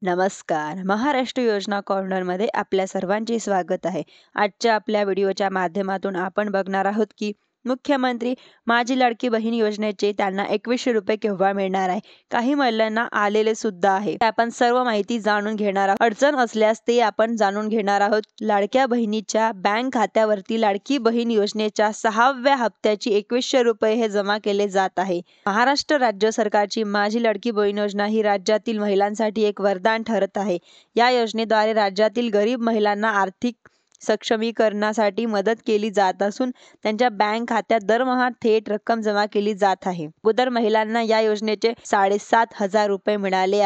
नमस्कार. महाराष्ट्र योजना कॉर्नरमध्ये आपल्या सर्वांचे स्वागत आहे. आजच्या आपल्या व्हिडिओच्या माध्यमातून आपण बघणार आहोत की मुख्यमंत्री माझी लाडकी बहीण योजनेचे त्यांना 2100 रुपये केव्हा मिळणार आहे. काही महिलांना आलेले सुद्धा आहे. आपण सर्व माहिती जाणून घेणार आहोत. अडचण असल्यास ते आपण जाणून घेणार आहोत. लाडक्या बहिणीच्या बँक खात्यावरती लाडकी बहीण योजनेच्या 6व्या हप्त्याची 2100 रुपये हे जमा केले जात आहे. महाराष्ट्र राज्य सरकारची माझी लाडकी बहीण योजना ही राज्यातील महिलांसाठी एक वरदान ठरत आहे. या योजनेद्वारे राज्यातील गरीब महिलांना आर्थिक सक्षमीकरणासाठी मदत केली जात असून त्यांच्या बँक खात्यात दरमहा थेट रक्कम जमा केली जात आहे. अगोदर महिलांना या योजनेचे 7,500 रुपये मिळाले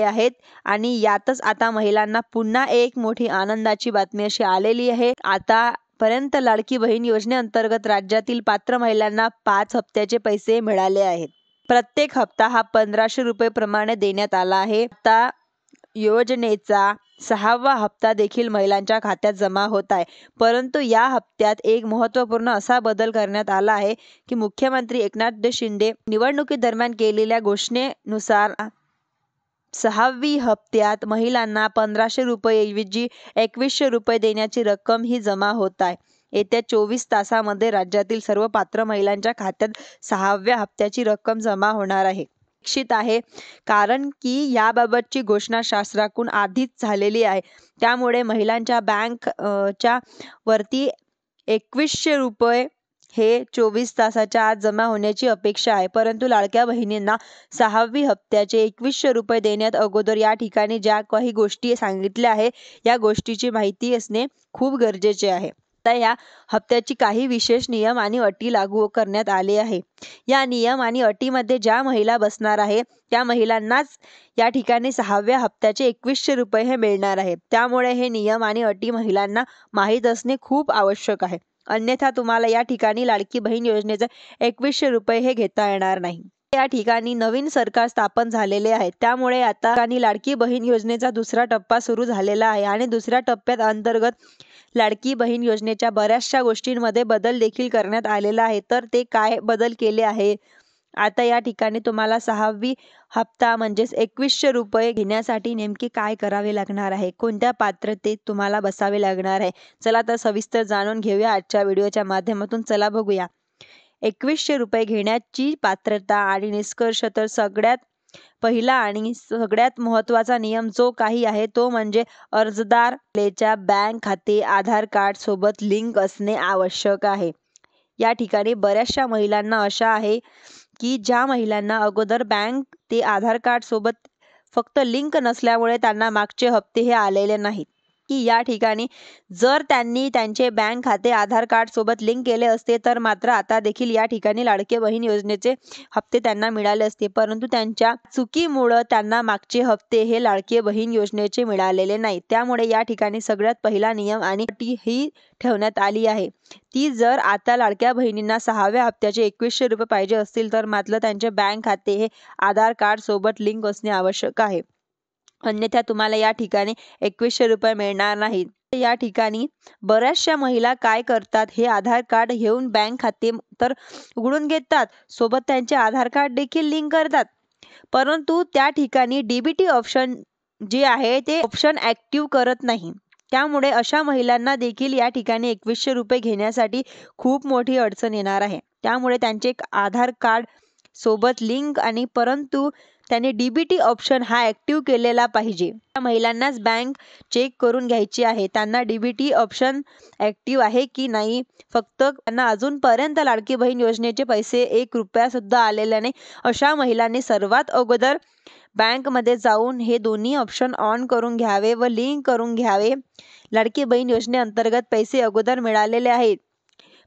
आहेत आणि यातच आता महिलांना पुन्हा एक मोठी आनंदाची बातमी अशी आलेली आहे. आतापर्यंत लाडकी बहीण योजनेअंतर्गत राज्यातील पात्र महिलांना 5 हप्त्याचे पैसे मिळाले आहेत. प्रत्येक हप्ता हा 1500 रुपये प्रमाणे देण्यात आला आहे. आता योजनेचा 6वा हप्ता देखील महिलांच्या खात्यात जमा होत आहे. परंतु या हप्त्यात एक महत्त्वपूर्ण असा बदल करण्यात आला आहे की मुख्यमंत्री एकनाथ शिंदे निवडणुकीदरम्यान केलेल्या घोषणेनुसार 6वी हप्त्यात महिलांना 1500 रुपये ऐवजी 2100 रुपये देण्याची रक्कम ही जमा होत आहे. येत्या 24 तासामध्ये राज्यातील सर्व पात्र महिलांच्या खात्यात 6व्या हप्त्याची रक्कम जमा होणार आहे. निश्चित आहे कारण की याबाबतची घोषणा शासनाकडून आधीच झालेली आहे. त्यामुळे महिलांच्या बँक च्या वरती 2100 रुपये हे 24 तासाच्या आत जमा होण्याची अपेक्षा आहे. परंतु लाडक्या बहिणींना 6वी हप्त्याचे 2100 रुपये देण्यात अगोदर या ठिकाणी ज्या काही गोष्टी सांगितल्या आहे या गोष्टीची माहिती असणे खूप गरजेचे आहे. आता या हप्त्याची काही विशेष नियम आणि अटी लागू करण्यात आले आहे. या नियम आणि अटीमध्ये ज्या महिला बसणार आहे त्या महिलांनाच या ठिकाणी 6व्या हप्त्याचे 2100 रुपये हे मिळणार आहे. त्यामुळे हे नियम आणि अटी महिलांना माहीत असणे खूप आवश्यक आहे. अन्यथा तुम्हाला या ठिकाणी लाडकी बहीण योजनेचे 2100 रुपये हे घेता येणार नाही. या ठिकाणी नवीन सरकार स्थापन झालेले आहे. त्यामुळे आता लाडकी बहीण योजनेचा दुसरा टप्पा सुरू झालेला आहे आणि दुसऱ्या टप्प्यात अंतर्गत लाडकी बहीण योजनेच्या बऱ्याचशा गोष्टींमध्ये बदल देखील करण्यात आलेला आहे. तर ते काय बदल केले आहे? आता या ठिकाणी तुम्हाला 6वी हप्ता म्हणजेच 2100 रुपये घेण्यासाठी नेमके काय करावे लागणार आहे, कोणत्या पात्रतेत तुम्हाला बसावे लागणार आहे. चला तर सविस्तर जाणून घेऊया आजच्या व्हिडिओच्या माध्यमातून. चला बघूया 2100 रुपये घेण्याची पात्रता आणि निष्कर्ष. तर सगळ्यात पहिला आणि सगळ्यात महत्त्वाचा नियम जो काही आहे तो म्हणजे अर्जदाराच्या बँक खाते आधार कार्ड सोबत लिंक असणे आवश्यक आहे. या ठिकाणी बऱ्याचशा महिलांना अशा आहे की ज्या महिलांना अगोदर बँक ते आधार कार्ड सोबत फक्त लिंक नसल्यामुळे त्यांना मागचे हप्ते हे आलेले नाहीत. की या ठिकाणी जर त्यांनी त्यांचे बँक खाते आधार कार्ड सोबत लिंक केले असते तर मात्र आता देखील या ठिकाणी लाडकी बहीण योजनेचे हप्ते त्यांना मिळाले असते. परंतु त्यांच्या चुकीमुळे त्यांना मागचे हप्ते हे लाडकी बहीण योजनेचे मिळालेले नाही. त्यामुळे या ठिकाणी सगळ्यात पहिला नियम आणि अटी ही ठेवण्यात आली आहे ती जर आता लाडक्या बहिणींना 6व्या हप्त्याचे 2100 रुपये पाहिजे असतील तर मात्र त्यांचे बँक खाते हे आधार कार्ड सोबत लिंक असणे आवश्यक आहे. अन्यथा तुम्हाला या ठिकाणी 2100 रुपये मिळणार नाहीत. या ठिकाणी बऱ्याचशा महिला काय करतात, हे आधार कार्ड घेऊन बँक खाते तर उघडून घेतात, सोबत त्यांचे आधार कार्ड देखील लिंक करतात. परंतु त्या ठिकाणी डीबीटी ऑप्शन जे आहे ते ऑप्शन ॲक्टिव्ह करत नाही. त्यामुळे अशा महिलांना देखील या ठिकाणी 2100 रुपये घेण्यासाठी खूप मोठी अडचण येणार आहे. त्यामुळे त्यांचे आधार कार्ड सोबत लिंक आणि परंतु त्याने डीबीटी ऑप्शन हा ॲक्टिव्ह केलेला पाहिजे. त्या महिलांनाच बँक चेक करून घ्यायची आहे त्यांना डीबीटी ऑप्शन ॲक्टिव्ह आहे की नाही. फक्त त्यांना अजूनपर्यंत लाडकी बहीण योजनेचे पैसे 1 रुपया सुद्धा आलेले नाही. अशा महिलांनी सर्वात अगोदर बँकमध्ये जाऊन हे दोन्ही ऑप्शन ऑन करून घ्यावे व लिंक करून घ्यावे. लाडकी बहीण योजनेअंतर्गत पैसे अगोदर मिळालेले आहेत,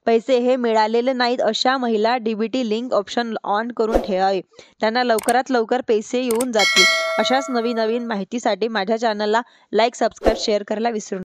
पैसे हे मिळालेले नाहीत अशा महिला डीबीटी लिंक ऑप्शन ऑन करून ठेवावे. त्यांना लवकरात लवकर पैसे येऊन जातील. अशाच नवीन माहितीसाठी माझ्या चॅनलला लाईक, सबस्क्राईब, शेअर करायला विसरू नका.